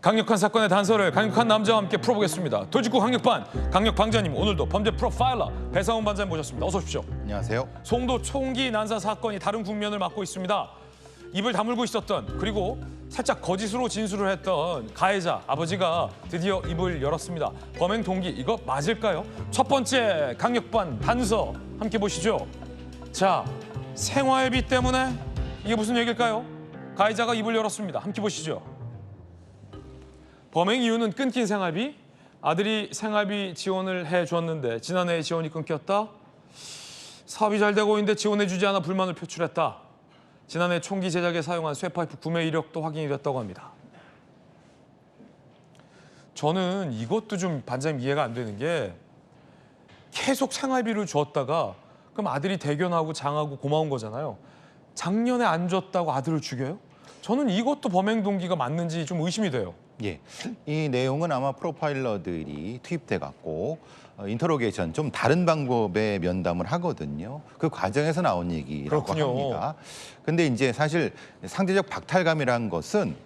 강력한 사건의 단서를 강력한 남자와 함께 풀어보겠습니다. 돌직구 강력반, 강력방자님, 오늘도 범죄 프로파일러 배상훈 반장님 모셨습니다. 어서 오십시오. 안녕하세요. 송도 총기 난사 사건이 다른 국면을 맞고 있습니다. 입을 다물고 있었던, 그리고 살짝 거짓으로 진술을 했던 가해자 아버지가 드디어 입을 열었습니다. 범행 동기, 이거 맞을까요? 첫 번째 강력반 단서 함께 보시죠. 자, 생활비 때문에 이게 무슨 얘기일까요? 가해자가 입을 열었습니다. 함께 보시죠. 범행 이유는 끊긴 생활비? 아들이 생활비 지원을 해줬는데 지난해에 지원이 끊겼다? 사업이 잘 되고 있는데 지원해주지 않아 불만을 표출했다. 지난해 총기 제작에 사용한 쇠파이프 구매 이력도 확인이 됐다고 합니다. 저는 이것도 좀 반장님 이해가 안 되는 게, 계속 생활비를 줬다가 그럼 아들이 대견하고 장하고 고마운 거잖아요. 작년에 안 줬다고 아들을 죽여요? 저는 이것도 범행 동기가 맞는지 좀 의심이 돼요. 예, 이 내용은 아마 프로파일러들이 투입돼 갖고 인터로게이션 좀 다른 방법의 면담을 하거든요. 그 과정에서 나온 얘기라고 그렇군요. 합니다. 근데 이제 사실 상대적 박탈감이라는 것은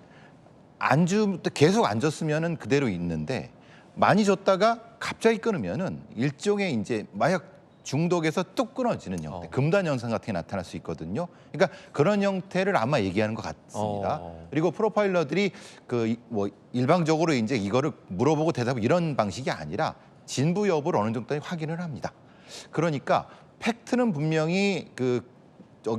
계속 안 줬으면은 그대로 있는데, 많이 줬다가 갑자기 끊으면은 일종의 이제 마약 중독에서 뚝 끊어지는 형태, 금단 현상 같은 게 나타날 수 있거든요. 그러니까 그런 형태를 아마 얘기하는 것 같습니다. 그리고 프로파일러들이 뭐 일방적으로 이제 이거를 물어보고 대답 이런 방식이 아니라 진부 여부를 어느 정도 확인을 합니다. 그러니까 팩트는 분명히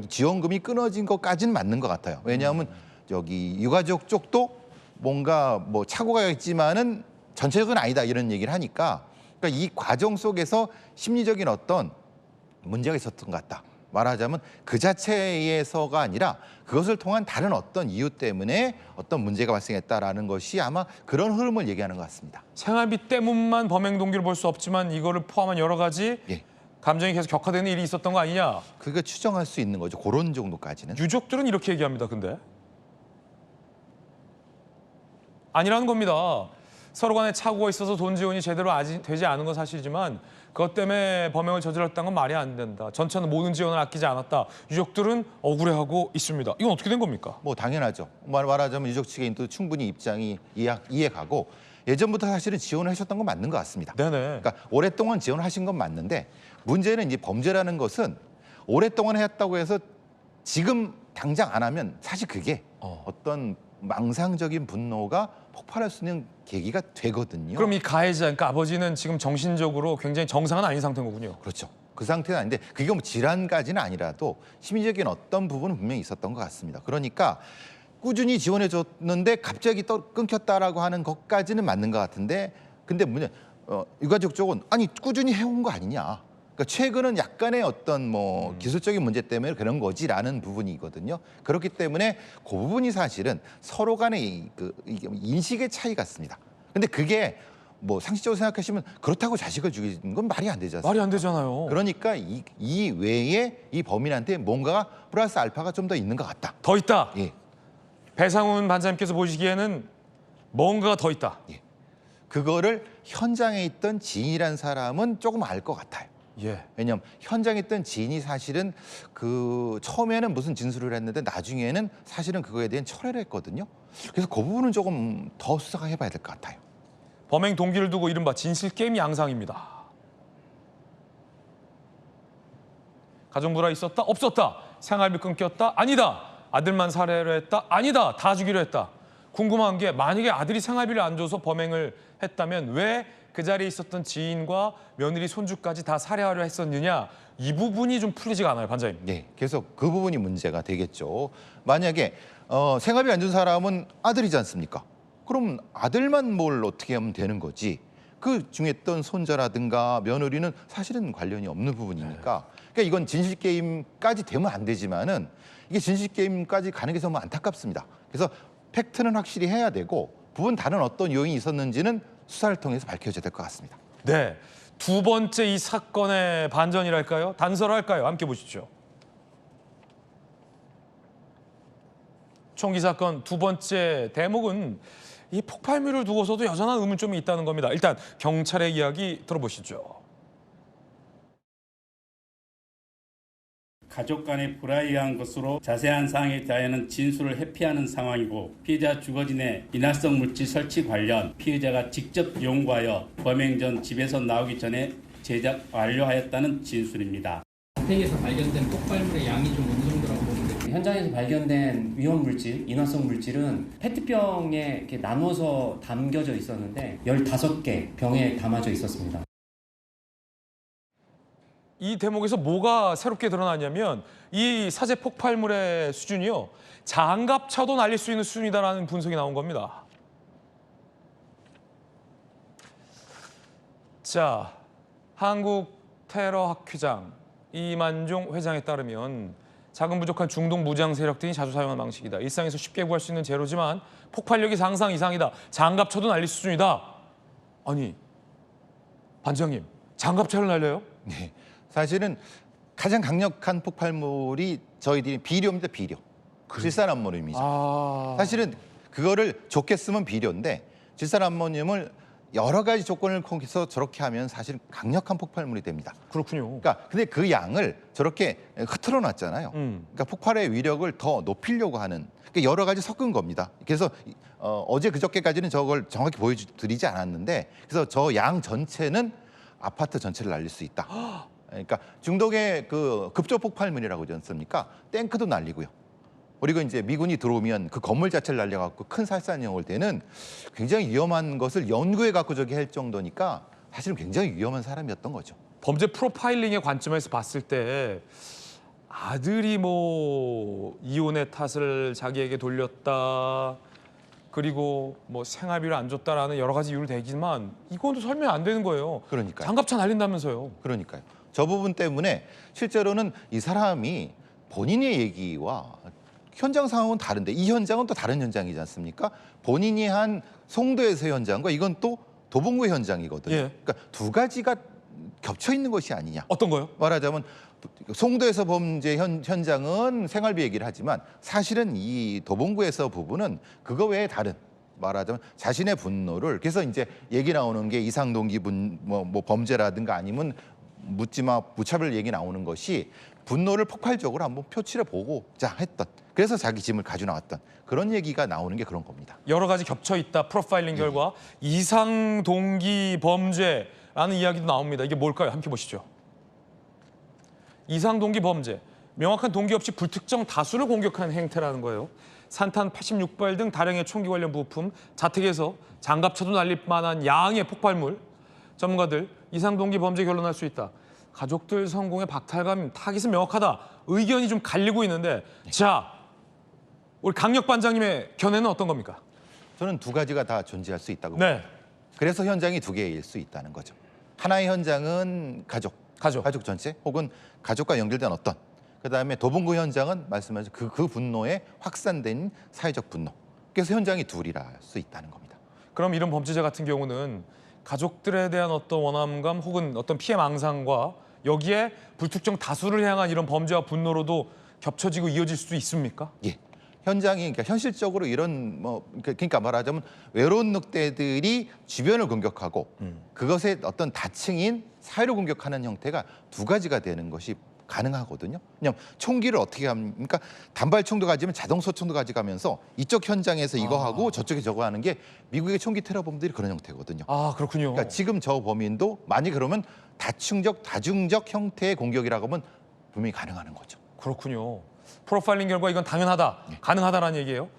지원금이 끊어진 것까지는 맞는 것 같아요. 왜냐하면 여기 유가족 쪽도 뭔가 뭐 착오가 있지만은 전체적은 아니다 이런 얘기를 하니까, 그러니까 이 과정 속에서 심리적인 어떤 문제가 있었던 것 같다. 말하자면 그 자체에서가 아니라 그것을 통한 다른 어떤 이유 때문에 어떤 문제가 발생했다라는 것이 아마 그런 흐름을 얘기하는 것 같습니다. 생활비 때문만 범행 동기를 볼 수 없지만 이거를 포함한 여러 가지 감정이 계속 격화되는 일이 있었던 거 아니냐. 그게 추정할 수 있는 거죠. 그런 정도까지는. 유족들은 이렇게 얘기합니다. 근데 아니라는 겁니다. 서로 간에 착오가 있어서 돈 지원이 제대로 아직 되지 않은 건 사실이지만 그것 때문에 범행을 저질렀다는 건 말이 안 된다. 전처는 모든 지원을 아끼지 않았다. 유족들은 억울해하고 있습니다. 이건 어떻게 된 겁니까? 뭐 당연하죠. 말하자면 유족 측의 또 충분히 입장이 이해가고, 예전부터 사실은 지원을 하셨던 건 맞는 것 같습니다. 네네. 그러니까 오랫동안 지원을 하신 건 맞는데, 문제는 이제 범죄라는 것은 오랫동안 했다고 해서 지금 당장 안 하면 사실 그게 어떤 망상적인 분노가 폭발할 수 있는 계기가 되거든요. 그럼 이 가해자, 그러니까 아버지는 지금 정신적으로 굉장히 정상은 아닌 상태인 거군요. 그렇죠. 그 상태는 아닌데 그게 뭐 질환까지는 아니라도 심리적인 어떤 부분은 분명히 있었던 것 같습니다. 그러니까 꾸준히 지원해 줬는데 갑자기 끊겼다라고 하는 것까지는 맞는 것 같은데, 근데 문제 유가족 쪽은 아니 꾸준히 해온 거 아니냐. 그러니까 최근은 약간의 어떤 뭐 기술적인 문제 때문에 그런 거지라는 부분이거든요. 그렇기 때문에 그 부분이 사실은 서로 간의 이게 인식의 차이 같습니다. 근데 그게 뭐 상식적으로 생각하시면 그렇다고 자식을 죽이는 건 말이 안 되지 않습니까? 말이 안 되잖아요. 그러니까 이 외에 이 범인한테 뭔가 플러스 알파가 좀 더 있는 것 같다. 더 있다. 예. 배상훈 반장님께서 보시기에는 뭔가가 더 있다. 예. 그거를 현장에 있던 지인이라는 사람은 조금 알 것 같아요. 예. 왜냐하면 현장에 있던 지인이 사실은 처음에는 무슨 진술을 했는데 나중에는 사실은 그거에 대한 철회를 했거든요. 그래서 그 부분은 조금 더 수사해봐야 될 것 같아요. 범행 동기를 두고 이른바 진실게임 양상입니다. 가정불화 있었다? 없었다. 생활비 끊겼다? 아니다. 아들만 살해를 했다? 아니다. 다 죽이려 했다. 궁금한 게, 만약에 아들이 생활비를 안 줘서 범행을 했다면 왜 그 자리에 있었던 지인과 며느리, 손주까지 다 살해하려 했었느냐. 이 부분이 좀 풀리지가 않아요, 반장님. 네, 그래서 그 부분이 문제가 되겠죠. 만약에 생활비 안 준 사람은 아들이지 않습니까? 그럼 아들만 뭘 어떻게 하면 되는 거지. 그 중에 있던 손자라든가 며느리는 사실은 관련이 없는 부분이니까. 그러니까 이건 진실게임까지 되면 안 되지만은 이게 진실게임까지 가는 게 너무 안타깝습니다. 그래서 팩트는 확실히 해야 되고, 부분 다른 어떤 요인이 있었는지는 수사를 통해서 밝혀져야 될 것 같습니다. 네, 두 번째 이 사건의 반전이랄까요? 단서랄까요? 함께 보시죠. 총기 사건 두 번째 대목은 이 폭발물을 두고서도 여전한 의문점이 있다는 겁니다. 일단 경찰의 이야기 들어보시죠. 가족 간의 불화에 의한 것으로 자세한 사항에 대하여는 진술을 회피하는 상황이고 피해자 주거진의 인화성 물질 설치 관련 피해자가 직접 연구하여 범행 전 집에서 나오기 전에 제작 완료하였다는 진술입니다. 주택에서 발견된 폭발물의 양이 좀 어느 정도라고 보면 돼요? 현장에서 발견된 위험 물질, 인화성 물질은 페트병에 이렇게 나누어서 담겨져 있었는데 15개 병에 담아져 있었습니다. 이 대목에서 뭐가 새롭게 드러나냐면 이 사제 폭발물의 수준이요. 장갑차도 날릴 수 있는 수준이다라는 분석이 나온 겁니다. 자, 한국 테러 학회장 이만종 회장에 따르면 자금 부족한 중동 무장 세력들이 자주 사용하는 방식이다. 일상에서 쉽게 구할 수 있는 재료지만 폭발력이 상상 이상이다. 장갑차도 날릴 수준이다. 아니, 반장님, 장갑차를 날려요? 네. 사실은 가장 강력한 폭발물이 저희들이 비료입니다. 비료. 질산암모늄이죠. 사실은 그거를 좋게 쓰면 비료인데 질산암모늄을 여러 가지 조건을 통해서 저렇게 하면 사실 강력한 폭발물이 됩니다. 그렇군요. 그러니까 근데 그 양을 저렇게 흐트러 놨잖아요. 그러니까 폭발의 위력을 더 높이려고 하는 그러니까 여러 가지 섞은 겁니다. 그래서 어제 그저께까지는 저걸 정확히 보여드리지 않았는데 그래서 저 양 전체는 아파트 전체를 날릴 수 있다. 그러니까 중동의 그 급조 폭발물이라고 그러지 않습니까? 탱크도 날리고요. 그리고 이제 미군이 들어오면 그 건물 자체를 날려갖고 큰 살산형을 되는 굉장히 위험한 것을 연구해 갖고 저기 할 정도니까 사실은 굉장히 위험한 사람이었던 거죠. 범죄 프로파일링의 관점에서 봤을 때 아들이 뭐 이혼의 탓을 자기에게 돌렸다. 그리고 뭐 생활비를 안 줬다라는 여러 가지 이유를 대지만 이건 또 설명이 안 되는 거예요. 그러니까요. 장갑차 날린다면서요. 그러니까요. 저 부분 때문에 실제로는 이 사람이 본인의 얘기와 현장 상황은 다른데 이 현장은 또 다른 현장이지 않습니까? 본인이 한 송도에서 현장과 이건 또 도봉구 현장이거든요. 예. 그러니까 두 가지가 겹쳐 있는 것이 아니냐. 어떤 거요? 말하자면 송도에서 범죄 현장은 생활비 얘기를 하지만 사실은 이 도봉구에서 부분은 그거 외에 다른 말하자면 자신의 분노를 그래서 이제 얘기 나오는 게 이상동기 뭐 범죄라든가 아니면 묻지마 무차별 얘기 나오는 것이 분노를 폭발적으로 한번 표출해 보고자 했던 그래서 자기 짐을 가져 나왔던 그런 얘기가 나오는 게 그런 겁니다. 여러 가지 겹쳐 있다. 프로파일링 결과 이상 동기 범죄라는 이야기도 나옵니다. 이게 뭘까요? 함께 보시죠. 이상 동기 범죄. 명확한 동기 없이 불특정 다수를 공격하는 행태라는 거예요. 산탄 86발 등 다량의 총기 관련 부품, 자택에서 장갑차도 날릴 만한 양의 폭발물. 전문가들 이상 동기 범죄 결론할 수 있다. 가족들 성공의 박탈감, 타깃은 명확하다. 의견이 좀 갈리고 있는데 자, 우리 강력 반장님의 견해는 어떤 겁니까? 저는 두 가지가 다 존재할 수 있다고 네, 봅니다. 그래서 현장이 두 개일 수 있다는 거죠. 하나의 현장은 가족 전체 혹은 가족과 연결된 어떤 그다음에 도봉구 현장은 말씀하신 그 분노에 확산된 사회적 분노. 그래서 현장이 둘이라 할 수 있다는 겁니다. 그럼 이런 범죄자 같은 경우는 가족들에 대한 어떤 원함감 혹은 어떤 피해 망상과 여기에 불특정 다수를 향한 이런 범죄와 분노로도 겹쳐지고 이어질 수도 있습니까? 예. 현장이 그러니까 현실적으로 이런 뭐 그러니까 말하자면 외로운 늑대들이 주변을 공격하고 그것의 어떤 다층인 사회를 공격하는 형태가 두 가지가 되는 것이 가능하거든요. 그냥 총기를 어떻게 합니까? 단발총도 가지면 자동소총도 가져가면서 이쪽 현장에서 이거 하고 저쪽에 저거 하는 게 미국의 총기 테러범들이 그런 형태거든요. 아, 그렇군요. 그러니까 지금 저 범인도 만약 그러면 다중적 형태의 공격이라고 하면 분명히 가능한 거죠. 그렇군요. 프로파일링 결과 이건 당연하다, 가능하다라는 얘기예요.